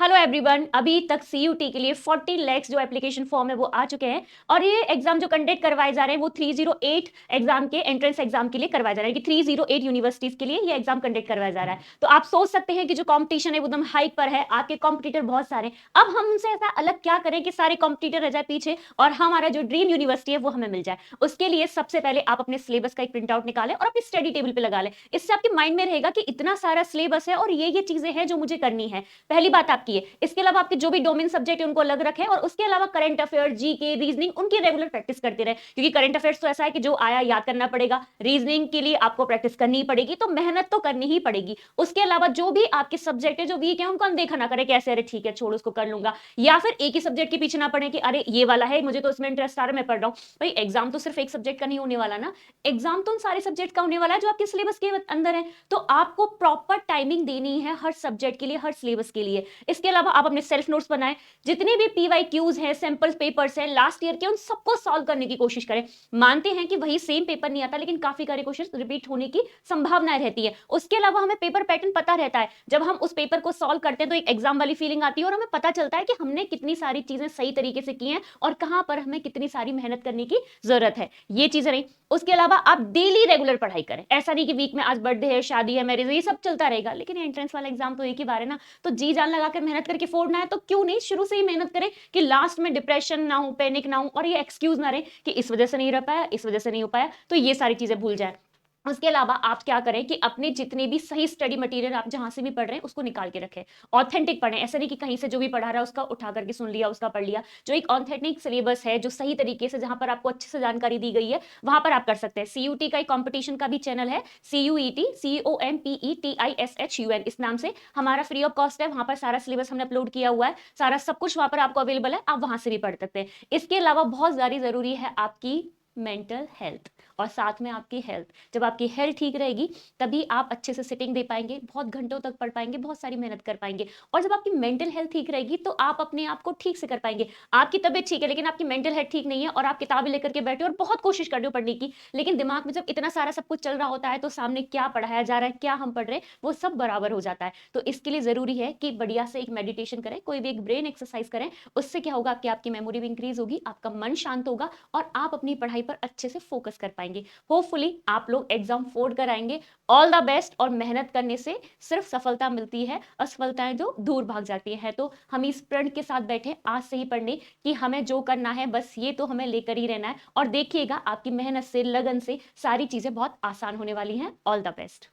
Hello everyone. अभी तक CUT के लिए 40 लैक्स जो एप्लीकेशन फॉर्म है वो आ चुके हैं और ये एग्जाम जो कंडक्ट करवाए जा रहे हैं वो 308 एग्जाम के एंट्रेंस एग्जाम के लिए करवाए जा रहे हैं कि 308 यूनिवर्सिटीज के लिए ये एग्जाम कंडक्ट करवाया जा रहा है। तो आप सोच सकते हैं कि जो कंपटीशन है वो एकदम हाइक पर है, आपके कॉम्पिटिटर बहुत सारे हैं। अब हम उनसे ऐसा अलग क्या करें कि सारे कॉम्पिटिटर रह जाए पीछे और हमारा जो ड्रीम यूनिवर्सिटी है वो हमें मिल जाए। उसके लिए सबसे पहले आप अपने सिलेबस का एक प्रिंट आउट निकालें और अपनी स्टडी टेबल पे लगा लें। इससे आपके माइंड में रहेगा कि इतना सारा सिलेबस है और ये चीजें हैं जो मुझे करनी है। पहली बात आपकी है। इसके अलावा आपके जो भी डोमेन सब्जेक्ट है उनको अलग रखें और उसके अलावा करंट अफेयर, जीके, रीजनिंग उनकी रेगुलर प्रैक्टिस करते रहे, क्योंकि करंट अफेयर्स तो ऐसा है कि जो आया याद करना पड़ेगा। रीजनिंग के लिए आपको प्रैक्टिस करनी पड़ेगी, तो मेहनत तो करनी ही पड़ेगी। उसके अलावा जो भी आपके सब्जेक्ट है जो वीक है उनको अनदेखा ना करें, कैसे अरे ठीक है छोड़ उसको कर लूंगा, या फिर एक ही सब्जेक्ट के पीछे ना पड़े कि अरे ये वाला है मुझे तो इसमें इंटरेस्ट आ रहा है मैं पढ़ रहा हूं। भाई एग्जाम तो सिर्फ एक सब्जेक्ट का नहीं होने वाला ना, एग्जाम तो उन सारे सब्जेक्ट का होने वाला है जो आपके सिलेबस के अंदर है। तो आपको प्रॉपर टाइमिंग देनी है हर सब्जेक्ट के लिए, हर सिलेबस के लिए। इसके अलावा आप अपने सेल्फ नोट्स बनाएं, जितने भी पीवाईक्यूज हैं, सैंपल पेपर्स हैं लास्ट ईयर के, उन सबको सॉल्व करने की कोशिश करें। मानते हैं कि वही सेम पेपर नहीं आता, लेकिन काफी सारे क्वेश्चन रिपीट होने की संभावनाएं रहती है। उसके अलावा हमें पेपर पैटर्न पता रहता है, जब हम उस पेपर को सॉल्व करते हैं तो एक एग्जाम वाली फीलिंग आती है और हमें पता चलता है कि हमने कितनी सारी चीजें सही तरीके से की हैं और कहां पर हमें कितनी सारी मेहनत करने की जरूरत है। ये चीजें नहीं। उसके अलावा आप डेली रेगुलर पढ़ाई करें, ऐसा नहीं कि वीक में आज बर्थडे है, शादी है, मैरिज है, ये सब चलता रहेगा, लेकिन एंट्रेंस वाला एग्जाम तो एक ही बार है ना। तो जी जान लगाकर मेहनत करके फोड़ना है तो क्यों नहीं शुरू से ही मेहनत करें कि लास्ट में डिप्रेशन ना हो, पैनिक ना हो और ये एक्सक्यूज ना रहे कि इस वजह से नहीं रह पाया, इस वजह से नहीं हो पाया। तो ये सारी चीजें भूल जाए। उसके अलावा आप क्या करें कि अपने जितने भी सही स्टडी मटेरियल आप जहां से भी पढ़ रहे हैं उसको निकाल के रखें। ऑथेंटिक पढ़ें, ऐसा नहीं कि कहीं से जो भी पढ़ा रहा है उसका उठा करके सुन लिया, उसका पढ़ लिया। जो एक ऑथेंटिक सिलेबस है, जो सही तरीके से जहां पर आपको अच्छे से जानकारी दी गई है, वहां पर आप कर सकते हैं। सीयूटी का एक कॉम्पिटिशन का भी चैनल है, CUET, COMPETISHUN, इस नाम से हमारा फ्री ऑफ कॉस्ट है। वहां पर सारा सिलेबस हमने अपलोड किया हुआ है, सारा सब कुछ वहां पर आपको अवेलेबल है, आप वहां से भी पढ़ सकते हैं। इसके अलावा बहुत ज्यादा जरूरी है आपकी मेंटल हेल्थ और साथ में आपकी हेल्थ। जब आपकी हेल्थ ठीक रहेगी तभी आप अच्छे से सिटिंग दे पाएंगे, बहुत घंटों तक पढ़ पाएंगे, बहुत सारी मेहनत कर पाएंगे। और जब आपकी मेंटल हेल्थ ठीक रहेगी तो आप अपने आप को ठीक से कर पाएंगे। आपकी तबीयत ठीक है लेकिन आपकी मेंटल हेल्थ ठीक नहीं है और आप किताबें लेकर के बैठे और बहुत कोशिश कर रहे हो पढ़ने की, लेकिन दिमाग में जब इतना सारा सब कुछ चल रहा होता है तो सामने क्या पढ़ाया जा रहा है, क्या हम पढ़ रहे हैं, वो सब बराबर हो जाता है। तो इसके लिए जरूरी है कि बढ़िया से एक मेडिटेशन करें, कोई भी एक ब्रेन एक्सरसाइज करें। उससे क्या होगा कि आपकी मेमोरी भी इंक्रीज होगी, आपका मन शांत होगा और आप अपनी पढ़ाई पर अच्छे से फोकस कर पाएंगे। होपफुली आप लोग एग्जाम फोड़ कर आएंगे। All the best. और मेहनत करने से सिर्फ सफलता मिलती है, असफलताएं जो दूर भाग जाती हैं। तो हम इस प्रण के साथ बैठे आज से ही पढ़ने कि हमें जो करना है बस ये तो हमें लेकर ही रहना है। और देखिएगा आपकी मेहनत से, लगन से सारी चीजें बहुत आसान होने वाली हैं। All the best.